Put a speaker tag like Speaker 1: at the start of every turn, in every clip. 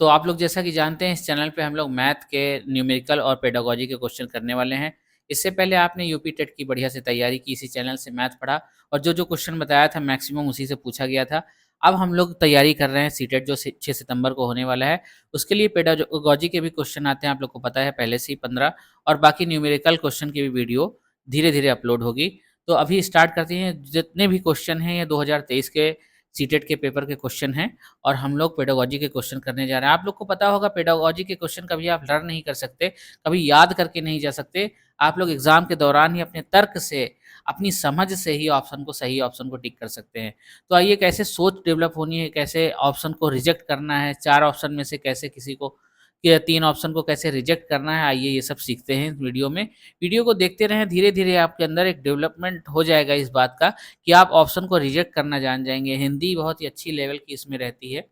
Speaker 1: तो आप लोग जैसा कि जानते हैं इस चैनल पे हम लोग मैथ के न्यूमेरिकल और पेडागोजी के क्वेश्चन करने वाले हैं। इससे पहले आपने यूपी टेट की बढ़िया से तैयारी की, इसी चैनल से मैथ पढ़ा और जो-जो क्वेश्चन बताया था मैक्सिमम उसी से पूछा गया था। अब हम लोग तैयारी कर रहे हैं सीटेट जो 6 सितंबर को होने वाला है, उसके लिए पेडागोजी के भी क्वेश्चन आते हैं, आप लोग को पता है पहले से ही 15 और बाकी न्यूमेरिकल क्वेश्चन की भी वीडियो धीरे-धीरे अपलोड होगी। तो अभी स्टार्ट करते हैं, जितने भी क्वेश्चन हैं ये 2023 के सीटेट के पेपर के क्वेश्चन हैं और हम लोग पेडागोजी के क्वेश्चन करने जा रहे हैं। आप लोग को पता होगा पेडागोजी के क्वेश्चन कभी आप लर्न नहीं कर सकते, कभी याद करके नहीं जा सकते। आप लोग एग्ज़ाम के दौरान ही अपने तर्क से, अपनी समझ से ही सही ऑप्शन को टिक कर सकते हैं। तो आइए कैसे सोच डेवलप होनी है, कैसे ऑप्शन को रिजेक्ट करना है, 4 ऑप्शन में से कैसे किसी को या 3 ऑप्शन को कैसे रिजेक्ट करना है, आइए ये सब सीखते हैं इस वीडियो में। वीडियो को देखते रहें, धीरे-धीरे आपके अंदर एक डेवलपमेंट हो जाएगा इस बात का कि आप ऑप्शन को रिजेक्ट करना जान जाएँगे। हिंदी बहुत ही अच्छी लेवल की इसमें रहती है।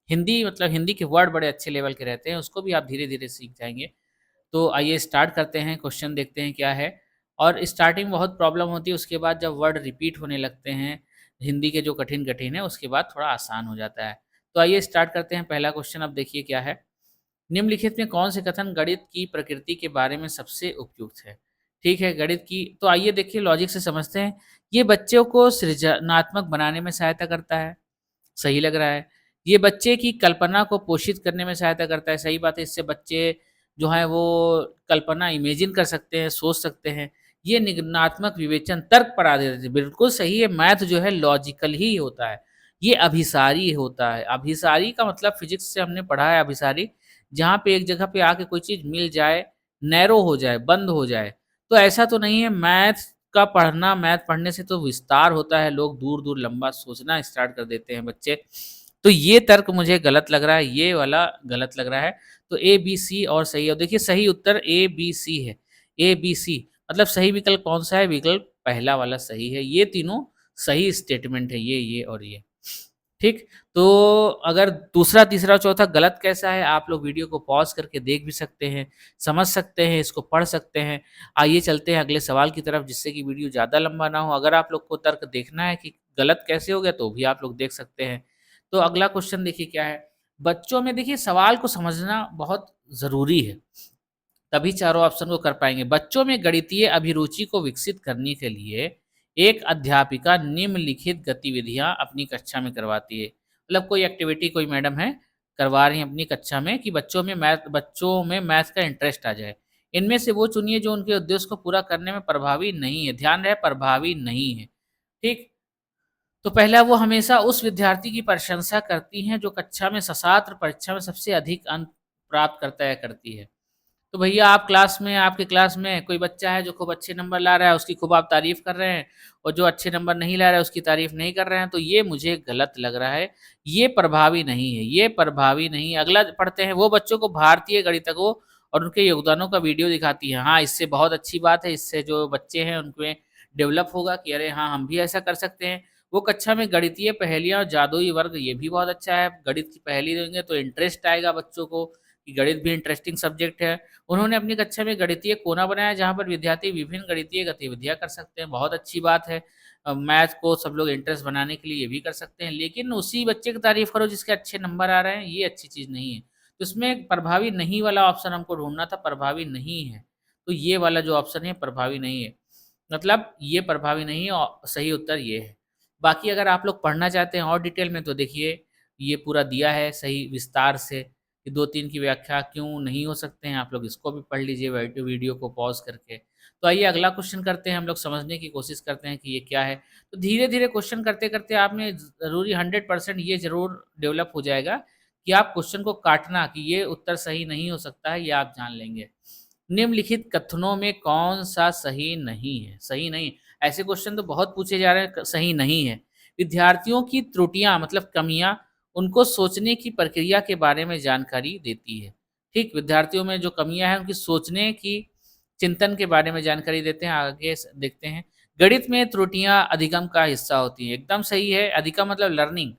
Speaker 1: हिंदी मतलब हिंदी के वर्ड बड़े अच्छे लेवल के रहते हैं, उसको भी आप धीरे-धीरे सीख जाएँगे। तो आइए स्टार्ट करते हैं, क्वेश्चन देखते हैं क्या है। और स्टार्टिंग में बहुत प्रॉब्लम होती है, उसके बाद जब वर्ड रिपीट होने लगते हैं, हिंदी के जो कठिन-कठिन है, उसके बाद थोड़ा आसान हो जाता है। तो आइए स्टार्ट करते हैं, पहला क्वेश्चन अब देखिए क्या है। निम्नलिखित में कौन से कथन गणित की प्रकृति के बारे में सबसे उपयुक्त है? ठीक है, गणित की तो आइए देखिए लॉजिक से समझते हैं। ये बच्चों को सृजनात्मक बनाने में सहायता करता है, सही लग रहा है। ये बच्चे की कल्पना को पोषित करने में सहायता करता है, सही बात है। इससे बच्चे जो हैं वो कल्पना इमेजिन कर सकते हैं, सोच सकते हैं। ये निगमनात्मक विवेचन तर्क पर आधारित है, बिल्कुल सही है। मैथ जो है लॉजिकल ही होता है, ये अभिसारी होता है। अभिसारी का मतलब फिज़िक्स से हमने पढ़ा है अभिसारी, जहाँ पे एक जगह पे आके कोई चीज़ मिल जाए, नैरो हो जाए, बंद हो जाए। तो ऐसा तो नहीं है, मैथ पढ़ने से तो विस्तार होता है, लोग दूर-दूर लंबा सोचना स्टार्ट कर देते हैं बच्चे। तो ये तर्क मुझे गलत लग रहा है, ये वाला गलत लग रहा है। तो ए, बी, सी और सही है। और देखिए सही उत्तर ए, बी, सी है। ए, बी, सी मतलब सही विकल्प कौन-सा है? विकल्प पहला वाला सही है। ये तीनों सही स्टेटमेंट है, ये और ये। ठीक? तो अगर दूसरा, तीसरा, चौथा गलत कैसा है, आप लोग वीडियो को पॉज़ करके देख भी सकते हैं, समझ सकते हैं, इसको पढ़ सकते हैं। आइए चलते हैं अगले सवाल की तरफ जिससे कि वीडियो ज़्यादा लंबा ना हो। अगर आप लोग को तर्क देखना है कि गलत कैसे हो गया तो भी आप लोग देख सकते हैं। तो अगला क्वेश्चन देखिए क्या है? बच्चों में देखिए सवाल को समझना बहुत ज़रूरी है, तभी चारों ऑप्शन को कर पाएँगे। बच्चों में गणितीय अभिरुचि को विकसित करने के लिए एक अध्यापिका निम्नलिखित गतिविधियाँ अपनी कक्षा में करवाती है। मतलब कोई एक्टिविटी कोई मैडम है, करवा रही हैं अपनी कक्षा में कि बच्चों में मैथ का इंटरेस्ट आ जाए। इनमें से वो चुनिए जो उनके उद्देश्य को पूरा करने में प्रभावी नहीं है। ध्यान रहे प्रभावी नहीं है, ठीक? तो पहला वो हमेशा उस विद्यार्थी की प्रशंसा करती हैं जो कक्षा में सशास्त्र परीक्षा में सबसे अधिक अंक प्राप्त करता है करती है। तो भैया आपके क्लास में कोई बच्चा है जो खूब अच्छे नंबर ला रहा है, उसकी खूब आप तारीफ़ कर रहे हैं और जो अच्छे नंबर नहीं ला रहा है, उसकी तारीफ़ नहीं कर रहे हैं, तो ये मुझे गलत लग रहा है। ये प्रभावी नहीं है, ये प्रभावी नहीं है। अगला पढ़ते हैं, वो बच्चों को भारतीय गणितज्ञों और उनके योगदानों का वीडियो दिखाती है। हाँ, इससे बहुत अच्छी बात है, इससे जो बच्चे हैं उनमें डेवलप होगा कि अरे हाँ, हम भी ऐसा कर सकते हैं। वो कक्षा में गणितीय पहेलियाँ और जादुई वर्ग ये भी बहुत अच्छा है। गणित की पहेली देंगे तो इंटरेस्ट आएगा बच्चों को कि गणित भी इंटरेस्टिंग सब्जेक्ट है। उन्होंने अपनी कक्षा में गणितीय कोना बनाया जहाँ पर विद्यार्थी विभिन्न गणितीय गतिविधियाँ कर सकते हैं, बहुत अच्छी बात है। मैथ को सब लोग इंटरेस्ट बनाने के लिए ये भी कर सकते हैं, लेकिन उसी बच्चे की तारीफ़ करो जिसके अच्छे नंबर आ रहे हैं, ये अच्छी चीज़ नहीं है। तो इसमें प्रभावी नहीं वाला ऑप्शन हमको ढूँढना था, प्रभावी नहीं है। तो ये वाला जो ऑप्शन है प्रभावी नहीं है, मतलब ये प्रभावी नहीं है औ सही उत्तर ये है। बाकी अगर आप लोग पढ़ना चाहते हैं और डिटेल में तो देखिए, ये पूरा दिया है सही विस्तार से कि 2-3 की व्याख्या क्यों नहीं हो सकते हैं, आप लोग इसको भी पढ़ लीजिए वीडियो को पॉज़ करके। तो आइए अगला क्वेश्चन करते हैं, हम लोग समझने की कोशिश करते हैं कि ये क्या है। तो धीरे-धीरे क्वेश्चन करते-करते आप में ज़रूरी 100% ये ज़रूर डेवलप हो जाएगा कि आप क्वेश्चन को काटना कि ये उत्तर सही नहीं हो सकता है, ये आप जान लेंगे। निम्नलिखित कथनों में कौन-सा सही नहीं है? सही नहीं, ऐसे क्वेश्चन तो बहुत पूछे जा रहे हैं, सही नहीं है। विद्यार्थियों की त्रुटियाँ मतलब कमियाँ उनको सोचने की प्रक्रिया के बारे में जानकारी देती है। ठीक, विद्यार्थियों में जो कमियाँ हैं, उनकी सोचने की चिंतन के बारे में जानकारी देते हैं। आगे देखते हैं। गणित में त्रुटियाँ अधिगम का हिस्सा होती हैं। एकदम सही है, अधिगम मतलब लर्निंग।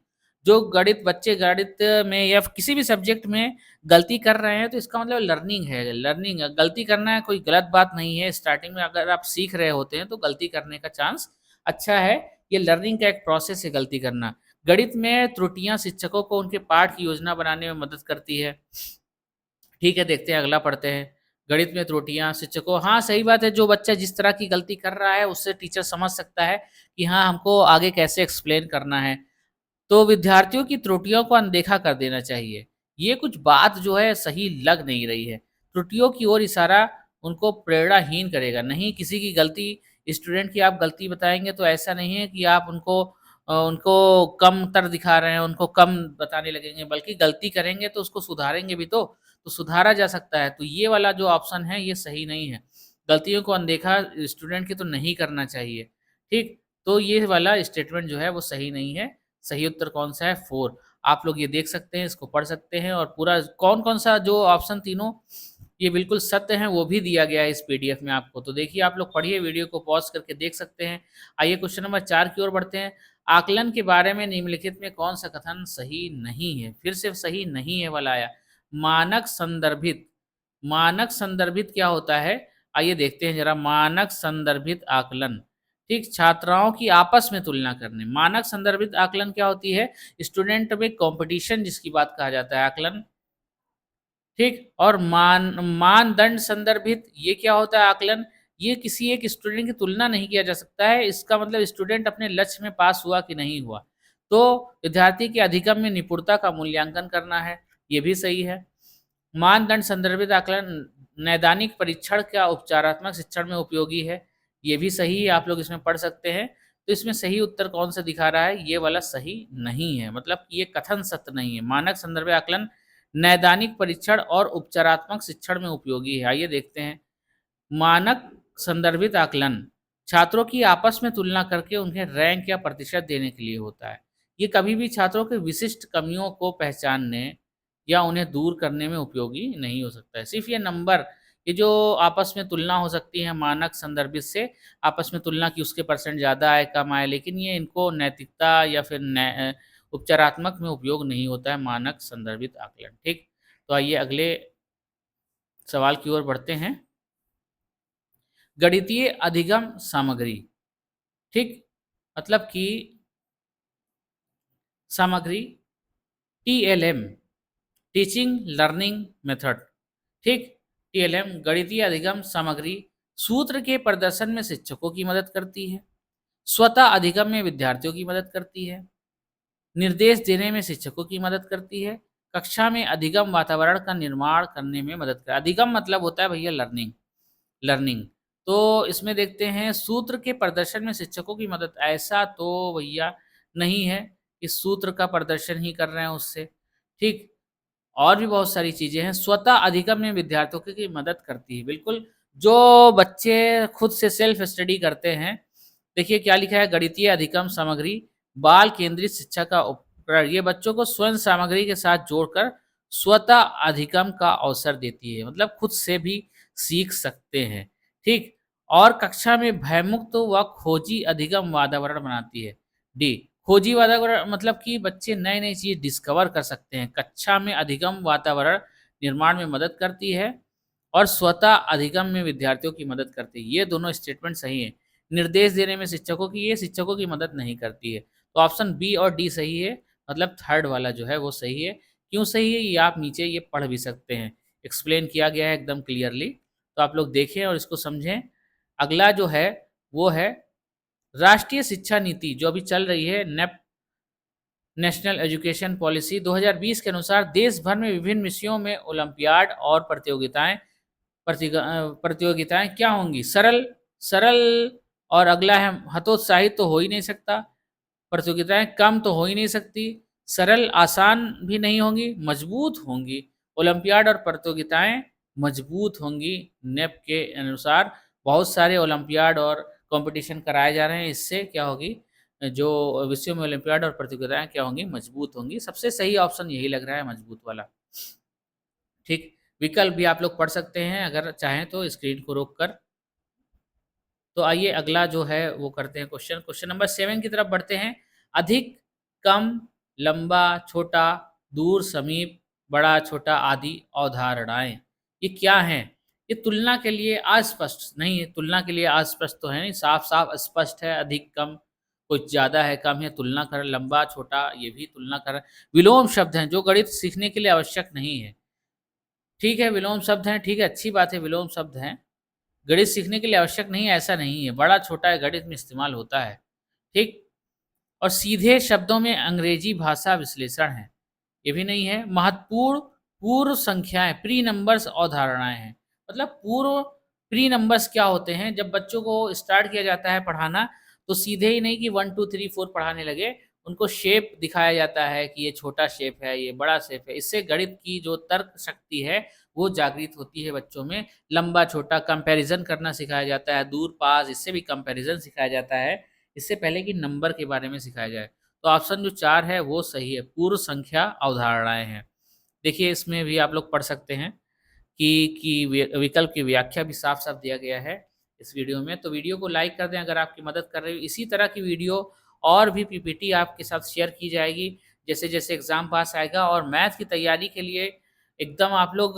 Speaker 1: जो बच्चे गणित में या किसी भी सब्जेक्ट में गलती कर रहे हैं, तो इसका मतलब लर्निंग है। लर्निंग गलती करना है, कोई गलत बात नहीं है। स्टार्टिंग में अगर आप सीख रहे होते हैं, तो गलती करने का चांस अच्छा है। ये लर्निंग का एक प्रोसेस है गलती करना। गणित में त्रुटियां शिक्षकों को उनके पाठ की योजना बनाने में मदद करती है। ठीक है, देखते हैं अगला पढ़ते हैं। गणित में त्रुटियां शिक्षकों, हाँ सही बात है, जो बच्चा जिस तरह की गलती कर रहा है उससे टीचर समझ सकता है कि हाँ हमको आगे कैसे एक्सप्लेन करना है। तो विद्यार्थियों की त्रुटियों को अनदेखा कर देना चाहिए। ये कुछ बात जो है सही लग नहीं रही है। त्रुटियों की ओर इशारा उनको प्रेरणाहीन करेगा। नहीं, किसी की गलती, स्टूडेंट की आप गलती बताएँगे तो ऐसा नहीं है कि आप उनको उनको कमतर दिखा रहे हैं, उनको कम बताने लगेंगे, बल्कि गलती करेंगे तो उसको सुधारेंगे भी तो सुधारा जा सकता है। तो ये वाला जो ऑप्शन है ये सही नहीं है। गलतियों को अनदेखा स्टूडेंट की तो नहीं करना चाहिए। ठीक? तो ये वाला स्टेटमेंट जो है वो सही नहीं है। सही उत्तर कौन-सा है? 4। आप लोग ये देख सकते हैं, इसको पढ़ सकते हैं और पूरा कौन-कौन सा जो ऑप्शन तीनों ये बिल्कुल सत्य हैं, वो भी दिया गया है इस पीडीएफ में आपको। तो देखिए आप लोग पढ़िए, वीडियो को पॉज़ करके देख सकते हैं। आइए क्वेश्चन नंबर 4 की ओर बढ़ते हैं। आकलन के बारे में निम्नलिखित में कौन-सा कथन सही नहीं है? फिर से सही नहीं है वाला आया। मानक संदर्भित, मानक संदर्भित क्या होता है? आइए देखते हैं ज़रा। मानक संदर्भित आकलन, ठीक, छात्राओं की आपस में तुलना करने। मानक संदर्भित आकलन क्या होती है? स्टूडेंट में कॉम्पिटिशन जिसकी बात कहा जाता है आकलन, ठीक? और मानदंड संदर्भित ये क्या होता है आकलन? ये किसी एक स्टूडेंट की तुलना नहीं किया जा सकता है, इसका मतलब स्टूडेंट अपने लक्ष्य में पास हुआ कि नहीं हुआ। तो विद्यार्थी के अधिगम में निपुणता का मूल्यांकन करना है, ये भी सही है। मानदंड संदर्भित आकलन नैदानिक परीक्षण का उपचारात्मक शिक्षण में उपयोगी है, ये भी सही है, आप लोग इसमें पढ़ सकते हैं। तो इसमें सही उत्तर कौन-सा दिखा रहा है? ये वाला सही नहीं है, मतलब ये कथन सत्य नहीं है। मानक संदर्भित आकलन नैदानिक परीक्षण और उपचारात्मक शिक्षण में उपयोगी है। आइए देखते हैं। मानक संदर्भित आकलन छात्रों की आपस में तुलना करके उन्हें रैंक या प्रतिशत देने के लिए होता है। ये कभी भी छात्रों के विशिष्ट कमियों को पहचानने या उन्हें दूर करने में उपयोगी नहीं हो सकता है। सिर्फ ये नंबर, ये जो आपस में तुलना हो सकती है मानक संदर्भित से, आपस में तुलना की उसके परसेंट ज़्यादा आए कम आए, लेकिन ये इनको नैतिकता या फिर उपचारात्मक में उपयोग नहीं होता है मानक संदर्भित आकलन। ठीक, तो आइए अगले सवाल की ओर बढ़ते हैं। गणितीय अधिगम सामग्री, ठीक, मतलब कि सामग्री टीएलएम, टीचिंग लर्निंग मेथड, ठीक, टीएलएम गणितीय अधिगम सामग्री सूत्र के प्रदर्शन में शिक्षकों की मदद करती है, स्वतः अधिगम में विद्यार्थियों की मदद करती है, निर्देश देने में शिक्षकों की मदद करती है, कक्षा में अधिगम वातावरण का निर्माण करने में मदद कर। अधिगम मतलब होता है भैया लर्निंग, लर्निंग। तो इसमें देखते हैं सूत्र के प्रदर्शन में शिक्षकों की मदद, ऐसा तो भैया नहीं है कि सूत्र का प्रदर्शन ही कर रहे हैं उससे, ठीक। और भी बहुत सारी चीज़ें हैं, स्वतः अधिगम में विद्यार्थियों की मदद करती है, बिल्कुल। जो बच्चे खुद से सेल्फ स्टडी करते हैं, देखिए क्या लिखा है, गणितीय अधिगम सामग्री बाल केंद्रित शिक्षा का उपकरण, ये बच्चों को स्वयं सामग्री के साथ जोड़कर स्वतः अधिगम का अवसर देती है, मतलब खुद से भी सीख सकते हैं, ठीक। और कक्षा में भयमुक्त व खोजी अधिगम वातावरण बनाती है। डी, खोजी वातावरण मतलब कि बच्चे नई-नई चीज़ डिस्कवर कर सकते हैं। कक्षा में अधिगम वातावरण निर्माण में मदद करती है और स्वतः अधिगम में विद्यार्थियों की मदद करती है। ये दोनों स्टेटमेंट सही हैं। निर्देश देने में शिक्षकों की, ये शिक्षकों की मदद नहीं करती है। तो ऑप्शन बी और डी सही है, मतलब थर्ड वाला जो है वो सही है। क्यों सही है ये आप नीचे ये पढ़ भी सकते हैं। एक्सप्लेन किया गया है एकदम क्लियरली, तो आप लोग देखें और इसको समझें। अगला जो है वो है राष्ट्रीय शिक्षा नीति जो अभी चल रही है, नेप नेशनल एजुकेशन पॉलिसी 2020 के अनुसार देश भर में विभिन्न विषयों में ओलंपियाड और प्रतियोगिताएं क्या होंगी? सरल, सरल, और अगला है हतोत्साहित तो हो ही नहीं सकता, प्रतियोगिताएं कम तो हो ही नहीं सकती, सरल आसान भी नहीं होंगी, मजबूत होंगी। ओलंपियाड और प्रतियोगिताएं मजबूत होंगी। नेप के अनुसार बहुत सारे ओलंपियाड और कंपटीशन कराए जा रहे हैं, इससे क्या होगी, जो विश्व में ओलंपियाड और प्रतियोगिताएं क्या होंगी, मजबूत होंगी। सबसे सही ऑप्शन यही लग रहा है, मजबूत वाला, ठीक। विकल्प भी आप लोग पढ़ सकते हैं अगर चाहें तो स्क्रीन को रोक कर। तो आइए अगला जो है वो करते हैं क्वेश्चन। क्वेश्चन नंबर 7 की तरफ बढ़ते हैं। अधिक, कम, लंबा, छोटा, दूर, समीप, बड़ा, छोटा आदि अवधारणाएं ये क्या हैं? ये तुलना के लिए अस्पष्ट नहीं है, तुलना के लिए अस्पष्ट तो है नहीं, साफ-साफ स्पष्ट है। अधिक, कम, कुछ ज़्यादा है, कम है, तुलना कर, लंबा, छोटा, ये भी तुलना कर। विलोम शब्द हैं जो गणित सीखने के लिए आवश्यक नहीं है। ठीक है, विलोम शब्द हैं, ठीक है, अच्छी बात है, विलोम शब्द हैं। गणित सीखने के लिए आवश्यक नहीं है, ऐसा नहीं है। बड़ा, छोटा है, गणित में इस्तेमाल होता है। ठीक? और सीधे शब्दों में अंग्रेजी भाषा विश्लेषण है, ये भी नहीं है। महत्वपूर्ण पूर्व संख्याएँ, प्री नंबर्स अवधारणाएँ हैं। मतलब पूर्व प्री नंबर्स क्या होते हैं? जब बच्चों को स्टार्ट किया जाता है पढ़ाना, तो सीधे ही नहीं कि 1, 2, 3, 4 पढ़ाने लगे, उनको शेप दिखाया जाता है कि ये छोटा शेप है, ये बड़ा शेप है। इससे गणित की जो तर्क शक्ति है, वो जागृत होती है बच्चों में। लंबा-छोटा कंपैरिज़न करना सिखाया जाता है, दूर-पास, इससे भी कंपैरिज़न सिखाया जाता है। इससे पहले कि नंबर के बारे में सिखाया जाए। तो ऑप्शन जो 4 है वो सही है, पूर्व संख्या अवधारणाएँ हैं। देखिए इसमें भी आप लोग पढ़ सकते हैं कि विकल्प की व्याख्या भी साफ-साफ दिया गया है इस वीडियो में। तो वीडियो को लाइक कर दें अगर आपकी मदद कर रही हो। इसी तरह की वीडियो और भी पीपीटी आपके साथ शेयर की जाएगी, जैसे-जैसे एग्ज़ाम पास आएगा। और मैथ की तैयारी के लिए एकदम आप लोग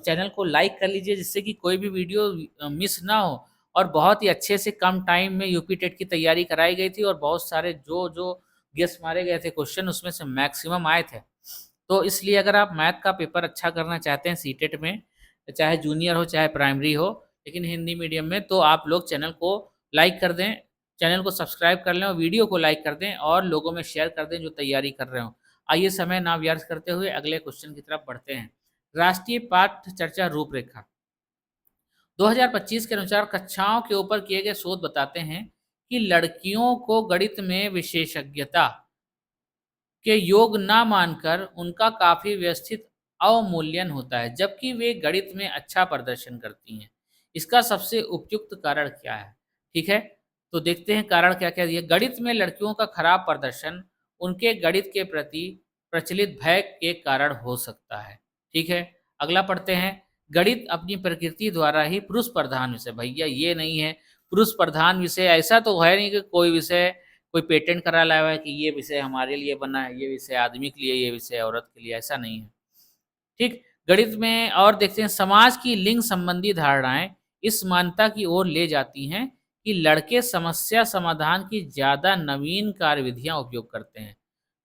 Speaker 1: चैनल को लाइक कर लीजिए, जिससे कि कोई भी वीडियो मिस ना हो। और बहुत ही अच्छे से कम टाइम में यूपी टेट की तैयारी कराई गई थी और बहुत सारे जो गेस मारे गए थे क्वेश्चन, उसमें से मैक्सिमम आए थे। तो इसलिए अगर आप मैथ का पेपर अच्छा करना चाहते हैं सीटेट में, चाहे जूनियर हो, चाहे प्राइमरी हो, लेकिन हिंदी मीडियम में, तो आप लोग चैनल को लाइक कर दें, चैनल को सब्सक्राइब कर लें और वीडियो को लाइक कर दें और लोगों में शेयर कर दें जो तैयारी कर रहे हों। आइए समय ना व्यर्थ करते हुए अगले क्वेश्चन की तरफ बढ़ते हैं। राष्ट्रीय पाठ्य चर्चा रूपरेखा 2025 के अनुसार कक्षाओं के ऊपर किए गए शोध बताते हैं कि लड़कियों को गणित में विशेषज्ञता के योग ना मानकर उनका काफ़ी व्यवस्थित अवमूल्यन होता है, जबकि वे गणित में अच्छा प्रदर्शन करती हैं। इसका सबसे उपयुक्त कारण क्या है? ठीक है, तो देखते हैं कारण क्या-क्या दिए। गणित में लड़कियों का खराब प्रदर्शन उनके गणित के प्रति प्रचलित भय के कारण हो सकता है। ठीक है, अगला पढ़ते हैं। गणित अपनी प्रकृति द्वारा ही पुरुष प्रधान विषय, भैया ये नहीं है, पुरुष प्रधान विषय ऐसा तो है नहीं कि कोई विषय कोई पेटेंट करा लाया है कि ये विषय हमारे लिए बना है, ये विषय आदमी के लिए, ये विषय औरत के लिए, ऐसा नहीं है। ठीक? गणित में और देखते हैं समाज की लिंग संबंधी धारणाएँ इस मान्यता की ओर ले जाती हैं कि लड़के समस्या समाधान की ज़्यादा नवीन कार्यविधियाँ उपयोग करते हैं।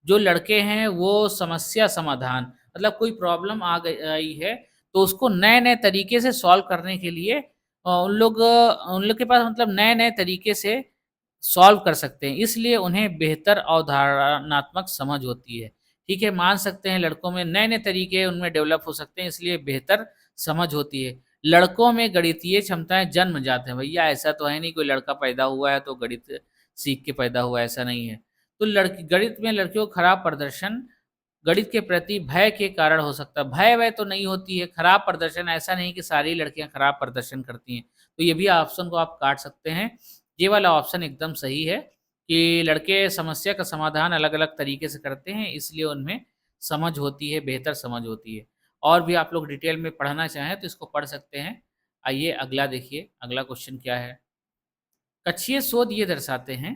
Speaker 1: जो लड़के हैं वो समस्या समाधान, मतलब कोई प्रॉब्लम आई है, तो उसको नए-नए तरीके से सॉल्व करने के लिए उन लोग के पास मतलब नए-नए तरीके से सॉल्व कर सकते हैं, इसलिए उन्हें बेहतर अवधारणात्मक समझ होती है। ठीक है, मान सकते हैं लड़कों में नए-नए तरीके उनमें डेवलप हो सकते हैं, इसलिए बेहतर समझ होती है। लड़कों में गणितीय क्षमताएँ जन्मजात हैं, भैया ऐसा तो है नहीं कोई लड़का पैदा हुआ है तो गणित सीख के पैदा हुआ है, ऐसा नहीं है। तो लड़की गणित में लड़कियों का खराब प्रदर्शन गणित के प्रति भय के कारण हो सकता है। भय-वय तो नहीं होती है, खराब प्रदर्शन ऐसा नहीं कि सारी लड़कियाँ खराब प्रदर्शन करती हैं। तो ये भी ऑप्शन को आप काट सकते हैं। ये वाला ऑप्शन एकदम सही है कि लड़के समस्या का समाधान अलग-अलग तरीके से करते हैं, इसलिए उनमें समझ होती है, बेहतर समझ होती है। और भी आप लोग डिटेल में पढ़ना चाहें तो इसको पढ़ सकते हैं। आइए अगला देखिए, अगला क्वेश्चन क्या है? कक्षीय शोध ये दर्शाते हैं,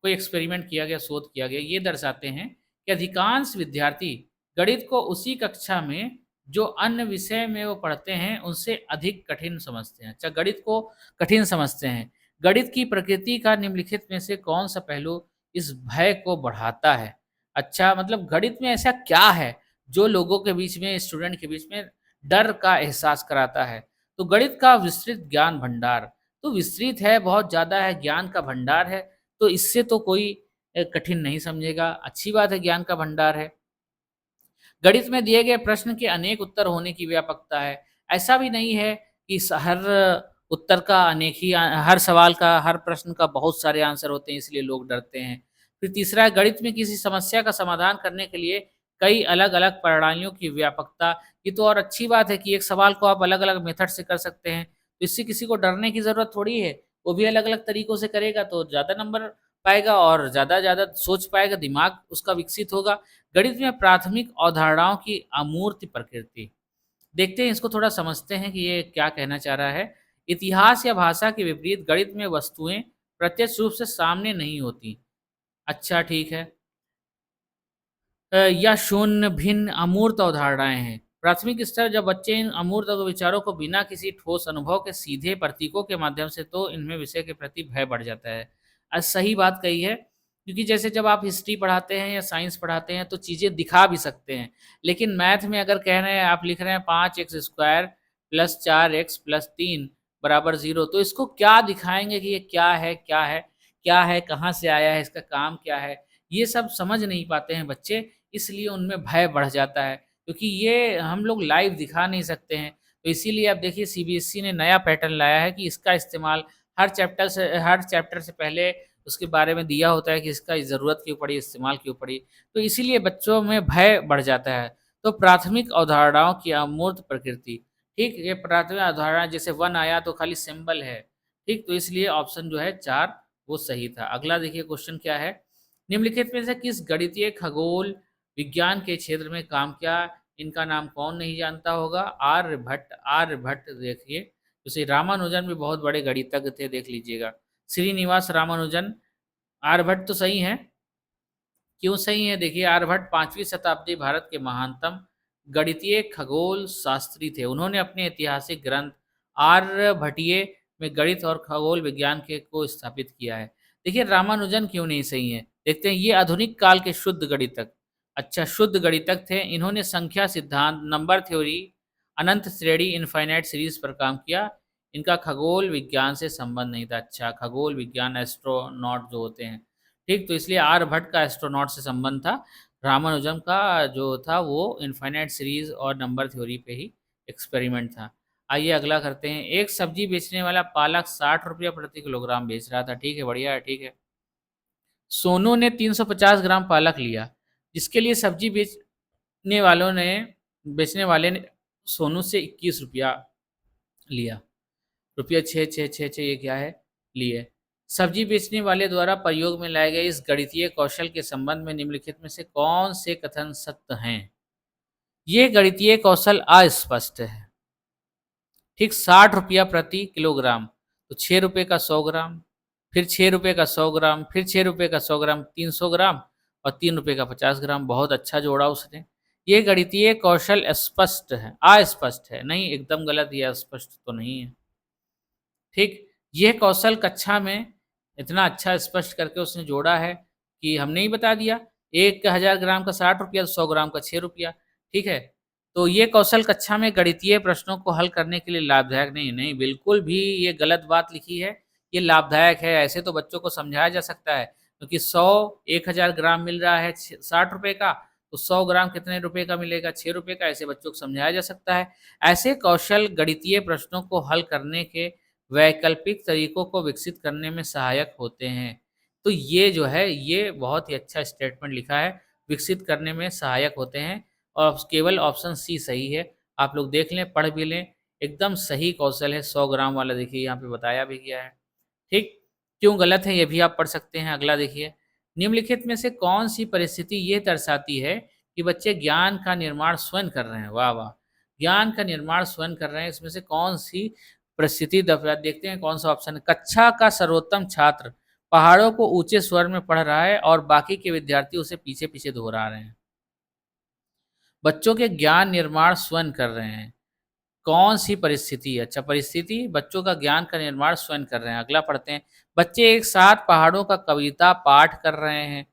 Speaker 1: कोई एक्सपेरिमेंट किया गया, शोध किया गया, ये दर्शाते हैं कि अधिकांश विद्यार्थी गणित को उसी कक्षा में जो अन्य विषय में वो पढ़ते हैं, उनसे अधिक कठिन समझते हैं। अच्छा, गणित को कठिन समझते हैं। गणित की प्रकृति का निम्नलिखित में से कौन-सा पहलू इस भय को बढ़ाता है? अच्छा, मतलब गणित में ऐसा क्या है, जो लोगों के बीच में, स्टूडेंट के बीच में डर का एहसास कराता है? तो गणित का विस्तृत ज्ञान भंडार, तो विस्तृत है, बहुत ज़्यादा है, ज्ञान का भंडार है, तो इससे तो कोई कठिन नहीं समझेगा। अच्छी बात है, ज्ञान का भंडार है। गणित में दिए गए प्रश्न के अनेक उत्तर होने की व्यापकता है। ऐसा भी नहीं है कि हर उत्तर का अनेक ही हर सवाल का, हर प्रश्न का बहुत सारे आंसर होते हैं, इसलिए लोग डरते हैं। फिर तीसरा है, गणित में किसी समस्या का समाधान करने के लिए कई अलग-अलग प्रणालियों की व्यापकता। ये तो और अच्छी बात है कि एक सवाल को आप अलग-अलग मेथड से कर सकते हैं। तो इससे किसी को डरने की ज़रूरत थोड़ी है। वो भी अलग-अलग तरीकों से करेगा तो ज़्यादा नंबर पाएगा और ज़्यादा सोच पाएगा, दिमाग उसका विकसित होगा। गणित में प्राथमिक अवधारणाओं की अमूर्त प्रकृति। देखते हैं, इसको थोड़ा समझते हैं कि ये क्या कहना चाह रहा है। इतिहास या भाषा के विपरीत गणित में वस्तुएँ प्रत्यक्ष रूप से सामने नहीं होती। अच्छा, ठीक है। या शून्य, भिन्न, अमूर्त अवधारणाएँ हैं। प्राथमिक स्तर जब बच्चे इन अमूर्त विचारों को बिना किसी ठोस अनुभव के सीधे प्रतीकों के माध्यम से, तो इनमें विषय के प्रति भय बढ़ जाता है। सही बात कही है। क्योंकि जैसे जब आप हिस्ट्री पढ़ाते हैं या साइंस पढ़ाते हैं तो चीज़ें दिखा भी सकते हैं। लेकिन मैथ में अगर कह रहे हैं आप लिख रहे हैं 5x² प्लस 4x प्लस 3 बराबर 0 तो इसको क्या दिखाएँगे कि ये क्या है, क्या है? क्या है, कहाँ से आया है, इसका काम क्या है? ये सब समझ नहीं पाते हैं बच्चे, इसलिए उनमें भय बढ़ जाता है, क्योंकि ये हम लोग लाइव दिखा नहीं सकते हैं। तो इसीलिए आप देखिए सीबीएसई ने नया पैटर्न लाया है कि इसका इस्तेमाल हर चैप्टर से पहले उसके बारे में दिया होता है कि इसका ज़रूरत क्यों पड़ी, इस्तेमाल क्यों पड़ी। तो इसीलिए बच्चों में भय बढ़ जाता है। तो प्राथमिक अवधारणाओं की अमूर्त प्रकृति, ठीक? ये प्राथमिक अवधारणा जैसे 1 आया तो खाली सिंबल है, ठीक? तो इसलिए ऑप्शन जो है 4 वो सही था। अगला देखिए क्वेश्चन क्या है? निम्नलिखित में से किस गणितीय खगोल विज्ञान के क्षेत्र में काम किया? इनका नाम कौन नहीं जानता होगा? आर्यभट्ट। आर्यभट्ट देखिए, जैसे रामानुजन भी बहुत बड़े गणितज्ञ थे, देख लीजिएगा। श्रीनिवास रामानुजन, आर्यभट्ट तो सही हैं। क्यों सही है? देखिए आर्यभट्ट 5वीं शताब्दी भारत के महानतम गणितीय खगोल शास्त्री थे। उन्होंने अपने ऐतिहासिक ग्रंथ आर्यभट्टीय में गणित और खगोल विज्ञान के को स्थापित किया है। देखिए रामानुजन क्यों नहीं सही है? देखते हैं, ये आधुनिक काल के शुद्ध गणितज्ञ, अच्छा शुद्ध गणितज्ञ थे। इन्होंने संख्या सिद्धांत, नंबर थ्योरी, अनंत श्रेणी, इनफाइनाइट सीरीज पर काम किया। इनका खगोल विज्ञान से संबंध नहीं था। अच्छा, खगोल विज्ञान एस्ट्रोनॉट जो होते हैं, ठीक? तो इसलिए आर्यभट्ट का एस्ट्रोनॉट से संबंध था। रामानुजम का जो था वो इनफाइनाइट सीरीज़ और नंबर थ्योरी पे ही एक्सपेरिमेंट था। आइए अगला करते हैं। एक सब्जी बेचने वाला पालक ₹60 प्रति किलोग्राम बेच रहा था। ठीक है, बढ़िया है, ठीक है। सोनू ने 350 ग्राम पालक लिया, जिसके लिए सब्जी बेचने वाले ने सोनू से ₹21 लिया। रुपया 6,666 ये क्या है? लिए। सब्जी बेचने वाले द्वारा प्रयोग में लाए गए इस गणितीय कौशल के संबंध में निम्नलिखित में से कौन से कथन सत्य हैं? ये गणितीय कौशल अस्पष्ट है। ठीक, ₹60 प्रति किलोग्राम, तो ₹6 का 100 ग्राम, फिर ₹6 का 100 ग्राम, फिर ₹6 का 100 ग्राम, 300 ग्राम और ₹3 का 50 ग्राम। बहुत अच्छा जोड़ा उसने। ये गणितीय कौशल स्पष्ट है, अस्पष्ट है। नहीं, एकदम गलत, ये अस्पष्ट तो नहीं है। ठीक, यह कौशल कक्षा में इतना अच्छा स्पष्ट करके उसने जोड़ा है कि हमने ही बता दिया। 1000 ग्राम का ₹60, 100 ग्राम का ₹6, ठीक है? तो ये कौशल कक्षा में गणितीय प्रश्नों को हल करने के लिए लाभदायक नहीं, नहीं बिल्कुल भी ये गलत बात लिखी है, ये लाभदायक है। ऐसे तो बच्चों को समझाया जा सकता है, क्योंकि 1000 ग्राम मिल रहा है ₹60 का, तो 100 ग्राम कितने रुपए का मिलेगा? ₹6 का। ऐसे बच्चों को समझाया जा सकता है। ऐसे कौशल गणितीय प्रश्नों को हल करने के वैकल्पिक तरीकों को विकसित करने में सहायक होते हैं। तो ये जो है, ये बहुत ही अच्छा स्टेटमेंट लिखा है, विकसित करने में सहायक होते हैं और केवल ऑप्शन सी सही है। आप लोग देख लें, पढ़ भी लें, एकदम सही कौशल है 100 ग्राम वाला, देखिए यहाँ पे बताया भी गया है। ठीक? क्यों गलत है ये भी आप पढ़ सकते हैं। अगला देखिए, निम्नलिखित में से कौन-सी परिस्थिति ये दर्शाती है कि बच्चे ज्ञान का निर्माण स्वयं कर रहे हैं? वाह, वाह! ज्ञान का निर्माण स्वयं कर रहे हैं, इसमें से कौन-सी परिस्थिति देखते हैं कौन-सा ऑप्शन है। कक्षा का सर्वोत्तम छात्र पहाड़ों को ऊँचे स्वर में पढ़ रहा है और बाकी के विद्यार्थी उसे पीछे-पीछे दोहरा रहे हैं। बच्चों के ज्ञान निर्माण स्वयं कर रहे हैं। कौन-सी परिस्थिति? अच्छा, परिस्थिति बच्चों का ज्ञान का निर्माण स्वयं कर रहे हैं। अगला पढ़ते हैं। बच्चे एक साथ पहाड़ों का कविता पाठ कर रहे हैं।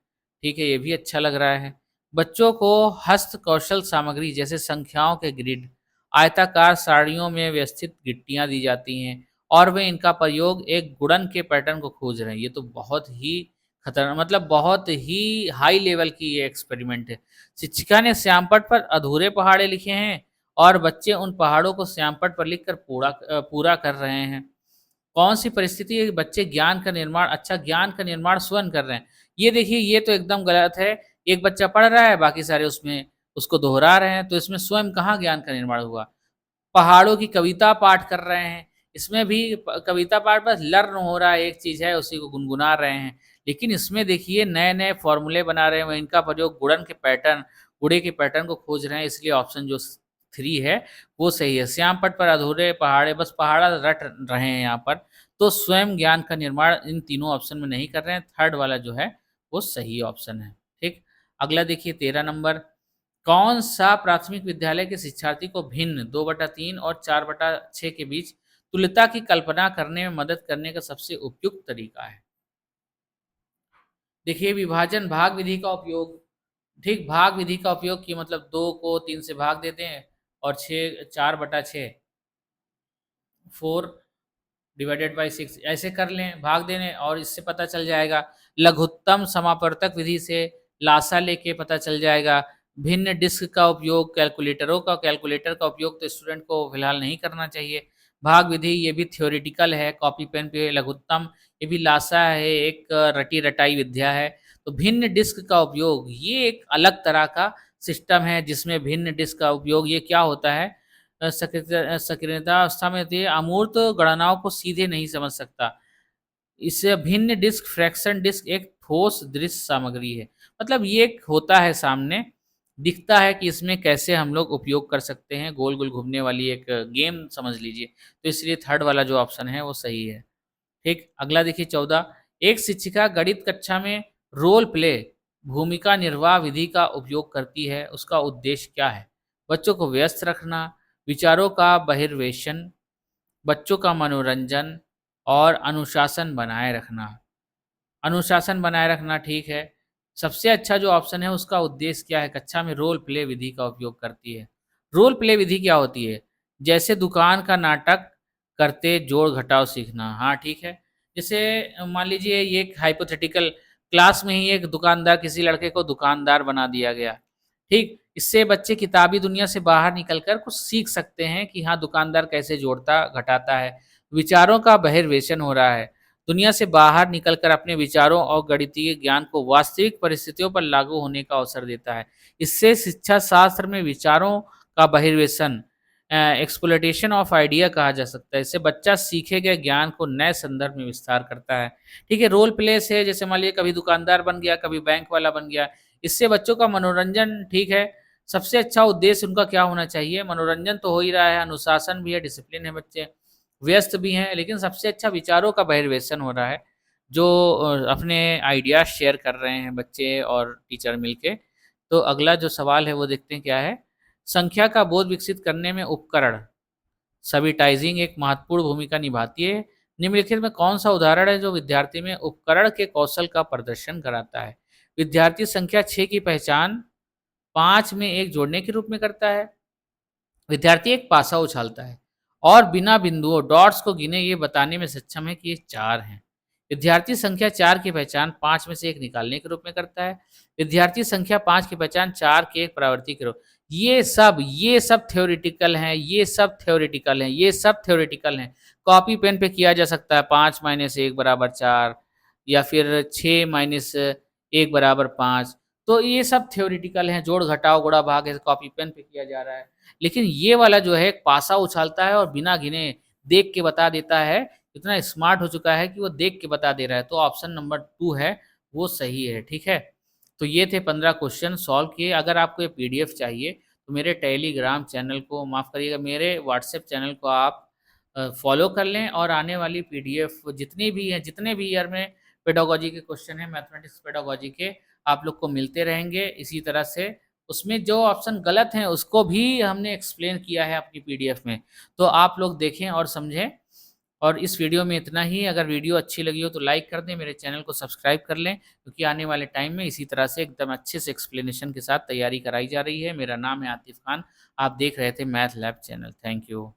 Speaker 1: ठीक है, ये भी अच्छा लग रहा है। बच्चों को हस्त कौशल सामग्री जैसे संख्याओं के ग्रिड, आयताकार सारणियों में व्यवस्थित गिट्टियाँ दी जाती हैं और वे इनका प्रयोग एक गुणन के पैटर्न को खोज रहे हैं। ये तो बहुत ही मतलब बहुत ही हाई लेवल की ये एक्सपेरिमेंट है। शिक्षिका ने श्यामपट्ट पर अधूरे पहाड़े लिखे हैं और बच्चे उन पहाड़ों को श्यामपट्ट पर लिखकर पूरा कर रहे हैं। कौन-सी परिस्थिति है कि बच्चे ज्ञान का निर्माण ज्ञान का निर्माण स्वयं कर रहे हैं। ये देखिए, ये तो एकदम गलत है। एक बच्चा पढ़ रहा है, बाकी सारे उसमें उसको दोहरा रहे हैं, तो इसमें स्वयं कहाँ ज्ञान का निर्माण हुआ? पहाड़ों की कविता पाठ कर रहे हैं, इसमें भी कविता पाठ बस लर्न हो रहा है, एक चीज़ है, उसी को गुनगुना रहे हैं। लेकिन इसमें देखिए नए-नए फ़ॉर्मूले बना रहे हैं, इनका प्रयोग गुणे के पैटर्न को खोज रहे हैं, इसलिए ऑप्शन जो 3 है, वो सही है। श्यामपट्ट पर अधूरे पहाड़े, बस पहाड़ा रट रहे हैं यहाँ पर, तो स्वयं ज्ञान का निर्माण इन तीनों ऑप्शन में नहीं कर रहे हैं, थर्ड वाला जो है, वो सही ऑप्शन है। ठीक? अगला देखिए 13 नंबर, कौन-सा प्राथमिक विद्यालय के शिक्षार्थी को भिन्न 2/3 और 4/6 के बीच तुल्यता की कल्पना करने में मदद करने का सबसे उपयुक्त तरीका है? देखिए विभाजन भाग विधि का उपयोग, ठीक, भाग विधि का उपयोग कि मतलब 2 को 3 से भाग देते हैं और 6 4/6 4 डिवाइडेड बाय 6 ऐसे कर लें, भाग दे लें और इससे पता चल जाएगा। लघुत्तम समापवर्तक विधि से लासा लेके पता चल जाएगा। भिन्न डिस्क का उपयोग कैलकुलेटर का उपयोग तो स्टूडेंट को फिलहाल नहीं करना चाहिए। भाग विधि ये भी थ्योरेटिकल है, कॉपी पेन पे लघुत्तम, ये भी लासा है, एक रटी-रटाई विद्या है। तो भिन्न डिस्क का उपयोग ये एक अलग तरह का सिस्टम है जिसमें भिन्न डिस्क का उपयोग ये क्या होता है, सक्रियतावस्था में होती है, अमूर्त गणनाओं को सीधे नहीं समझ सकता। इससे भिन्न डिस्क, फ्रैक्शन डिस्क एक ठोस दृश्य सामग्री है। मतलब ये एक होता है सामने, दिखता है कि इसमें कैसे हम लोग उपयोग कर सकते हैं, गोल-गोल घूमने वाली एक गेम समझ लीजिए। तो इसलिए थर्ड वाला जो ऑप्शन है वो सही है। ठीक, अगला देखिए 14, एक शिक्षिका गणित कक्षा में रोल प्ले भूमिका निर्वाह विधि का उपयोग करती है, उसका उद्देश्य क्या है? बच्चों को व्यस्त रखना, विचारों का बहिर्वेशन, बच्चों का मनोरंजन और अनुशासन बनाए रखना। अनुशासन बनाए रखना ठीक है। सबसे अच्छा जो ऑप्शन है उसका उद्देश्य क्या है? कक्षा में रोल प्ले विधि का उपयोग करती है। रोल प्ले विधि क्या होती है? जैसे दुकान का नाटक करते जोड़-घटाव सीखना। हाँ, ठीक है। जैसे मान लीजिए ये एक हाइपोथेटिकल क्लास में ही एक दुकानदार, किसी लड़के को दुकानदार बना दिया गया। ठीक? इससे बच्चे किताबी दुनिया से बाहर निकल कर कुछ सीख सकते हैं कि हाँ, दुकानदार कैसे जोड़ता घटाता है। विचारों का बहिर्वेशन हो रहा है। दुनिया से बाहर निकलकर अपने विचारों और गणितीय ज्ञान को वास्तविक परिस्थितियों पर लागू होने का अवसर देता है। इससे शिक्षा शास्त्र में विचारों का बहिर्वेशन, एक्सप्लॉइटेशन ऑफ आइडिया कहा जा सकता है। इससे बच्चा सीखे गए ज्ञान को नए संदर्भ में विस्तार करता है। ठीक है, रोल प्ले से जैसे मान लीजिए कभी दुकानदार बन गया, कभी बैंक वाला बन गया। इससे बच्चों का मनोरंजन ठीक है, सबसे अच्छा उद्देश्य उनका क्या होना चाहिए? मनोरंजन तो हो ही रहा है, अनुशासन भी है, डिसिप्लिन है बच्चे। व्यस्त भी हैं, लेकिन सबसे अच्छा विचारों का बहिर्वेशन हो रहा है, जो अपने आइडियाज़ शेयर कर रहे हैं बच्चे और टीचर मिलके। तो अगला जो सवाल है वो देखते हैं क्या है? संख्या का बोध विकसित करने में उपकरण, सबिटाइज़िंग एक महत्वपूर्ण भूमिका निभाती है। निम्नलिखित में कौन-सा उदाहरण है जो विद्यार्थी में उपकरण के कौशल का प्रदर्शन कराता है? विद्यार्थी संख्या 6 की पहचान 5 में 1 जोड़ने के रूप में करता है। विद्यार्थी एक पासा उछालता है और बिना बिंदुओं डॉट्स को गिने ये बताने में सक्षम है कि ये 4 हैं। विद्यार्थी संख्या 4 की पहचान 5 में से 1 निकालने के रूप में करता है। विद्यार्थी संख्या 5 की पहचान 4 के एक प्रावर्ती के रूप, ये सब थ्योरेटिकल हैं, ये सब थ्योरेटिकल हैं। कॉपी पेन पे किया जा सकता है 5 माइनस 1 बराबर 4 या फिर 6 माइनस 1 बराबर 5। तो ये सब थ्योरेटिकल हैं, जोड़, घटाव, गुणा, भाग ऐसे कॉपी पेन पे किया जा रहा है। लेकिन ये वाला जो है एक पासा उछालता है और बिना गिने देख के बता देता है, इतना स्मार्ट हो चुका है कि वो देख के बता दे रहा है। तो ऑप्शन नंबर 2 है, वो सही है, ठीक है? तो ये थे 15 क्वेश्चन सॉल्व किए। अगर आपको ये पीडीएफ चाहिए, तो मेरे टेलीग्राम चैनल को माफ़ करिएगा, मेरे व्हाट्सएप चैनल को आप फॉलो कर लें और आने वाली पीडीएफ जितनी भी हैं, जितने भी ईयर में पेडागोजी के क्वेश्चन हैं, मैथमेटिक्स पेडागोजी के, आप लोग को मिलते रहेंगे इसी तरह से। उसमें जो ऑप्शन गलत हैं, उसको भी हमने एक्सप्लेन किया है अपनी पीडीएफ में। तो आप लोग देखें और समझें। और इस वीडियो में इतना ही। अगर वीडियो अच्छी लगी हो तो लाइक कर दें, मेरे चैनल को सब्सक्राइब कर लें, क्योंकि आने वाले टाइम में इसी तरह से एकदम अच्छे से एक्सप्लेनेशन के साथ तैयारी कराई जा रही है। मेरा नाम है आतिफ़ खान, आप देख रहे थे math lab channel. Thank you.